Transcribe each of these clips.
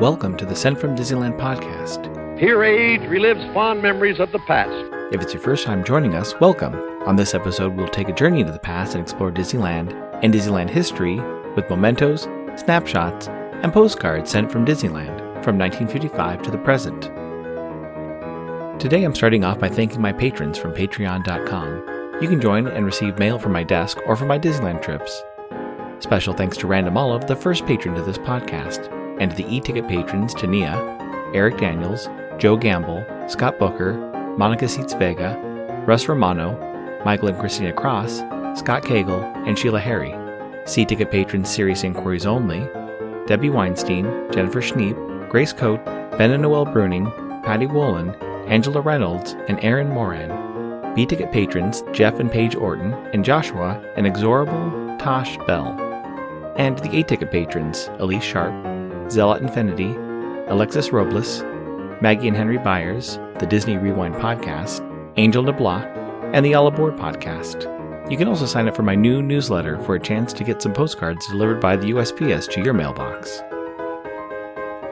Welcome to the Sent from Disneyland podcast. Here age relives fond memories of the past. If it's your first time joining us, welcome. On this episode, we'll take a journey into the past and explore Disneyland and Disneyland history with mementos, snapshots, and postcards sent from Disneyland from 1955 to the present. Today, I'm starting off by thanking my patrons from patreon.com. You can join and receive mail from my desk or from my Disneyland trips. Special thanks to Random Olive, the first patron to this podcast, and to the e-ticket patrons Tania, Eric Daniels, Joe Gamble, Scott Booker, Monica Seitz Vega, Russ Romano, Michael and Christina Cross, Scott Cagle, and Sheila Harry. C-ticket patrons Serious Inquiries Only, Debbie Weinstein, Jennifer Schneep, Grace Coate, Ben and Noel Bruning, Patty Wolin, Angela Reynolds, and Aaron Moran. B-ticket patrons Jeff and Paige Orton, and Joshua, and Exorable Tosh Bell. And the A-ticket patrons Elise Sharp, Zealot Infinity, Alexis Robles, Maggie and Henry Byers, the Disney Rewind podcast, Angel DeBlois, and the All Aboard podcast. You can also sign up for my new newsletter for a chance to get some postcards delivered by the USPS to your mailbox.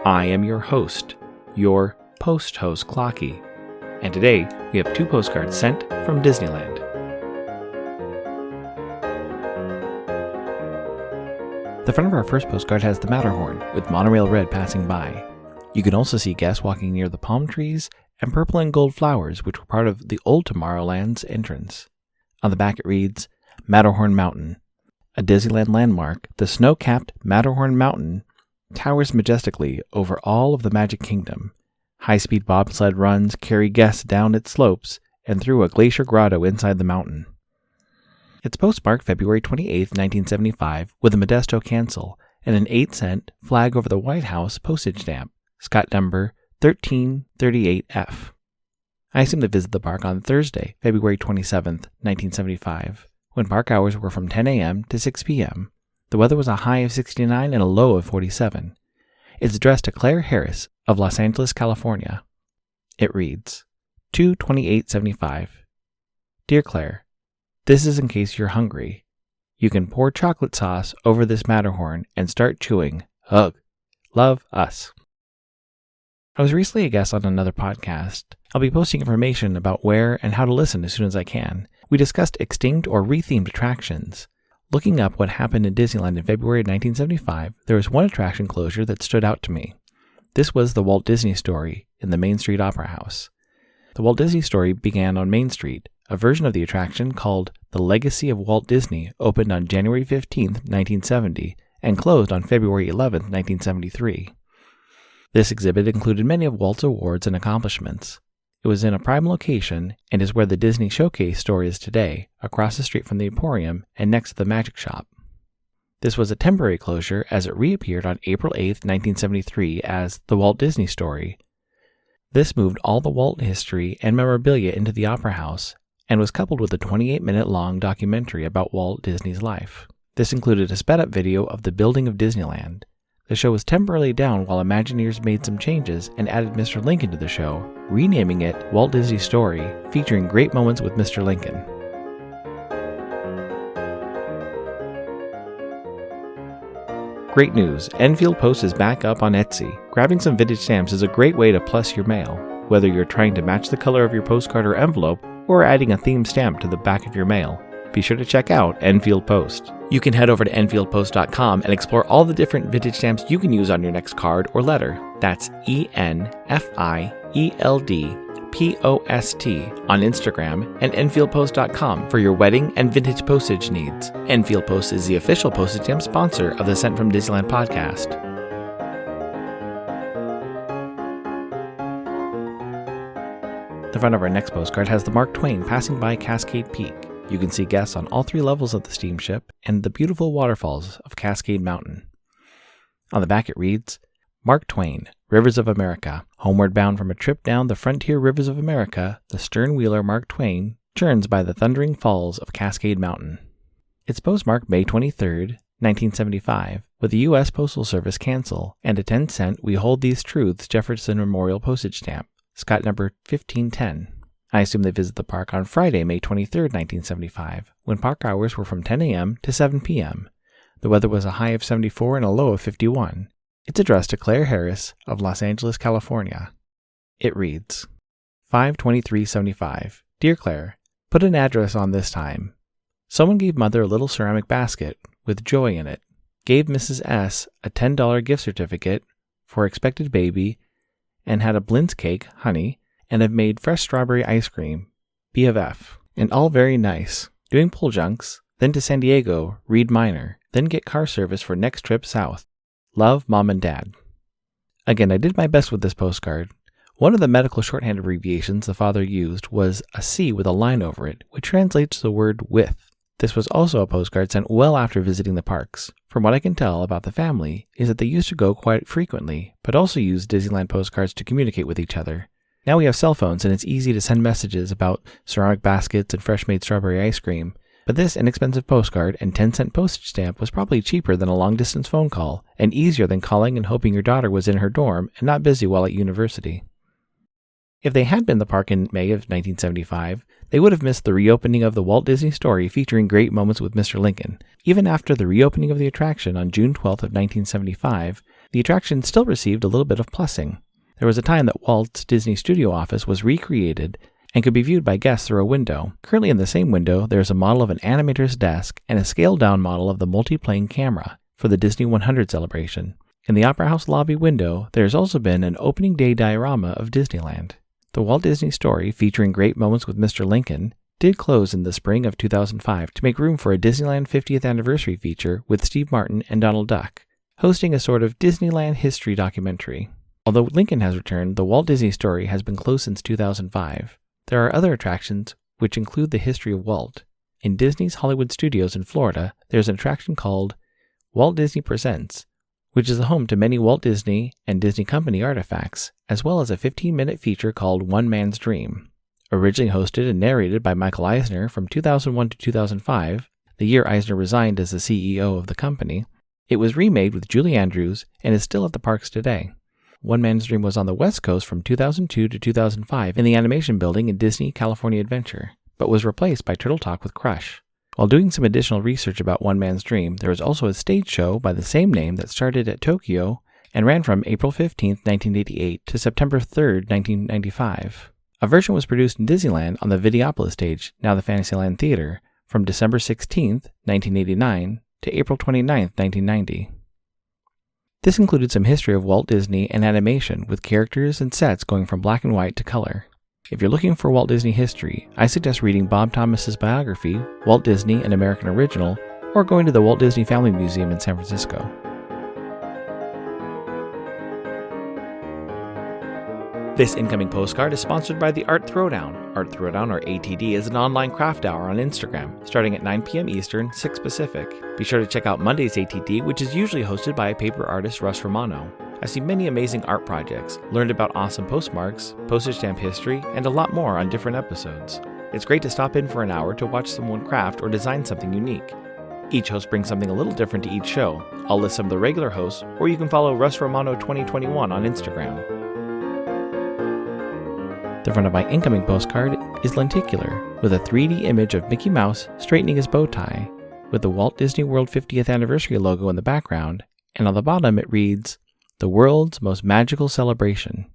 I am your host, your post-host Clocky, and today we have 2 postcards sent from Disneyland. The front of our first postcard has the Matterhorn, with monorail red passing by. You can also see guests walking near the palm trees and purple and gold flowers, which were part of the old Tomorrowland's entrance. On the back it reads, Matterhorn Mountain. A Disneyland landmark, the snow-capped Matterhorn Mountain towers majestically over all of the Magic Kingdom. High-speed bobsled runs carry guests down its slopes and through a glacier grotto inside the mountain. It's postmarked February 28, 1975, with a Modesto cancel and an 8-cent flag over the White House postage stamp, Scott number 1338F. I assume they visited the park on Thursday, February 27, 1975, when park hours were from 10 a.m. to 6 p.m. The weather was a high of 69 and a low of 47. It's addressed to Claire Harris of Los Angeles, California. It reads, 2/28/75. Dear Claire, this is in case you're hungry. You can pour chocolate sauce over this Matterhorn and start chewing. Hug. Love, us. I was recently a guest on another podcast. I'll be posting information about where and how to listen as soon as I can. We discussed extinct or rethemed attractions. Looking up what happened in Disneyland in February 1975, there was one attraction closure that stood out to me. This was the Walt Disney Story in the Main Street Opera House. The Walt Disney Story began on Main Street. A version of the attraction called The Legacy of Walt Disney opened on January 15, 1970, and closed on February 11, 1973. This exhibit included many of Walt's awards and accomplishments. It was in a prime location and is where the Disney Showcase store is today, across the street from the Emporium and next to the Magic Shop. This was a temporary closure as it reappeared on April 8, 1973 as The Walt Disney Story. This moved all the Walt history and memorabilia into the Opera House and was coupled with a 28-minute-long documentary about Walt Disney's life. This included a sped-up video of the building of Disneyland. The show was temporarily down while Imagineers made some changes and added Mr. Lincoln to the show, renaming it Walt Disney Story, featuring great moments with Mr. Lincoln. Great news! Enfield Post is back up on Etsy. Grabbing some vintage stamps is a great way to plus your mail, whether you're trying to match the color of your postcard or envelope, or adding a themed stamp to the back of your mail. Be sure to check out Enfield Post. You can head over to enfieldpost.com and explore all the different vintage stamps you can use on your next card or letter. That's ENFIELDPOST on Instagram and enfieldpost.com for your wedding and vintage postage needs. Enfield Post is the official postage stamp sponsor of the Sent from Disneyland podcast. The front of our next postcard has the Mark Twain passing by Cascade Peak. You can see guests on all 3 levels of the steamship and the beautiful waterfalls of Cascade Mountain. On the back it reads, Mark Twain, Rivers of America. Homeward bound from a trip down the frontier rivers of America, the stern-wheeler Mark Twain churns by the thundering falls of Cascade Mountain. It's postmarked May 23, 1975, with the U.S. Postal Service cancel and a 10-cent We Hold These Truths Jefferson Memorial postage stamp, Scott number 1510. I assume they visit the park on Friday, May 23, 1975, when park hours were from 10 a.m. to 7 p.m. The weather was a high of 74 and a low of 51. It's addressed to Claire Harris of Los Angeles, California. It reads, 5/23/75. Dear Claire, put an address on this time. Someone gave Mother a little ceramic basket with joy in it, gave Mrs. S. a $10 gift certificate for expected baby, and had a Blintz cake, honey, and have made fresh strawberry ice cream, B of F, and all very nice. Doing pull junks, then to San Diego, read minor, then get car service for next trip south. Love, Mom and Dad. Again, I did my best with this postcard. One of the medical shorthand abbreviations the father used was a C with a line over it, which translates the word with. This was also a postcard sent well after visiting the parks. From what I can tell about the family is that they used to go quite frequently, but also used Disneyland postcards to communicate with each other. Now we have cell phones and it's easy to send messages about ceramic baskets and fresh-made strawberry ice cream, but this inexpensive postcard and 10-cent postage stamp was probably cheaper than a long-distance phone call, and easier than calling and hoping your daughter was in her dorm and not busy while at university. If they had been in the park in May of 1975, they would have missed the reopening of the Walt Disney Story featuring great moments with Mr. Lincoln. Even after the reopening of the attraction on June 12th of 1975, the attraction still received a little bit of plussing. There was a time that Walt's Disney Studio office was recreated and could be viewed by guests through a window. Currently in the same window, there is a model of an animator's desk and a scaled-down model of the multiplane camera for the Disney 100 celebration. In the Opera House lobby window, there has also been an opening day diorama of Disneyland. The Walt Disney Story, featuring great moments with Mr. Lincoln, did close in the spring of 2005 to make room for a Disneyland 50th anniversary feature with Steve Martin and Donald Duck, hosting a sort of Disneyland history documentary. Although Lincoln has returned, the Walt Disney Story has been closed since 2005. There are other attractions which include the history of Walt. In Disney's Hollywood Studios in Florida, there's an attraction called Walt Disney Presents, which is the home to many Walt Disney and Disney Company artifacts, as well as a 15-minute feature called One Man's Dream. Originally hosted and narrated by Michael Eisner from 2001 to 2005, the year Eisner resigned as the CEO of the company, it was remade with Julie Andrews and is still at the parks today. One Man's Dream was on the West Coast from 2002 to 2005 in the Animation Building in Disney California Adventure, but was replaced by Turtle Talk with Crush. While doing some additional research about One Man's Dream, there was also a stage show by the same name that started at Tokyo and ran from April 15, 1988 to September 3, 1995. A version was produced in Disneyland on the Videopolis stage, now the Fantasyland Theater, from December 16, 1989 to April 29, 1990. This included some history of Walt Disney and animation, with characters and sets going from black and white to color. If you're looking for Walt Disney history, I suggest reading Bob Thomas's biography, Walt Disney, an American Original, or going to the Walt Disney Family Museum in San Francisco. This incoming postcard is sponsored by the Art Throwdown. Art Throwdown, or ATD, is an online craft hour on Instagram, starting at 9 p.m. Eastern, 6 Pacific. Be sure to check out Monday's ATD, which is usually hosted by paper artist Russ Romano. I've seen many amazing art projects, learned about awesome postmarks, postage stamp history, and a lot more on different episodes. It's great to stop in for an hour to watch someone craft or design something unique. Each host brings something a little different to each show. I'll list some of the regular hosts, or you can follow Russ Romano 2021 on Instagram. The front of my incoming postcard is lenticular, with a 3D image of Mickey Mouse straightening his bow tie, with the Walt Disney World 50th Anniversary logo in the background, and on the bottom it reads, "The World's Most Magical Celebration."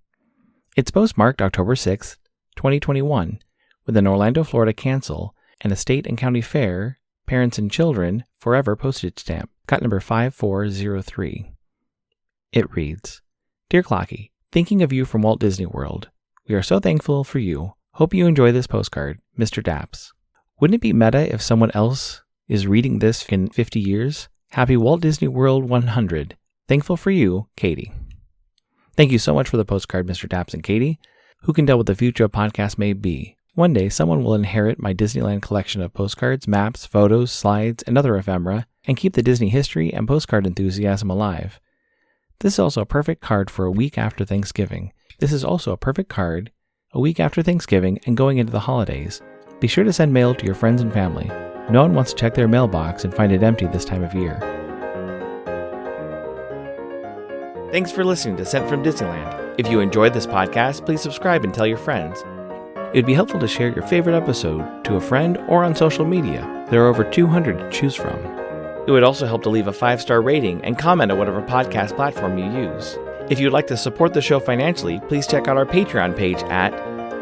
It's postmarked October 6, 2021, with an Orlando, Florida cancel and a state and county fair, Parents and Children, Forever postage stamp, cut number 5403. It reads, "Dear Clocky, thinking of you from Walt Disney World. We are so thankful for you. Hope you enjoy this postcard, Mr. Daps." Wouldn't it be meta if someone else is reading this in 50 years? Happy Walt Disney World 100. Thankful for you, Katie. Thank you so much for the postcard, Mr. Daps and Katie. Who can tell what the future of podcasts may be? One day, someone will inherit my Disneyland collection of postcards, maps, photos, slides, and other ephemera, and keep the Disney history and postcard enthusiasm alive. This is also a perfect card for a week after Thanksgiving. This is also a perfect card a week after Thanksgiving and going into the holidays. Be sure to send mail to your friends and family. No one wants to check their mailbox and find it empty this time of year. Thanks for listening to Sent from Disneyland. If you enjoyed this podcast, please subscribe and tell your friends. It would be helpful to share your favorite episode to a friend or on social media. There are over 200 to choose from. It It would also help to leave a 5-star rating and comment on whatever podcast platform you use. If you'd like to support the show financially, please check out our Patreon page at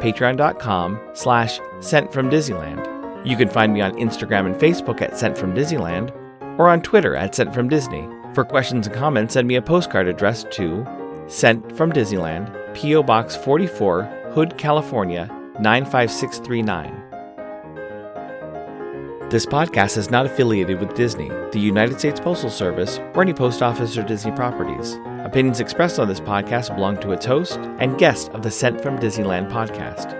patreon.com/SentFromDisneyland. You can find me on Instagram and Facebook at Sent From Disneyland, or on Twitter at Sent From Disney. For questions and comments, send me a postcard addressed to Sent From Disneyland, P.O. Box 44, Hood, California, 95639. This podcast is not affiliated with Disney, the United States Postal Service, or any post office or Disney properties. Opinions expressed on this podcast belong to its host and guests of the Sent From Disneyland podcast.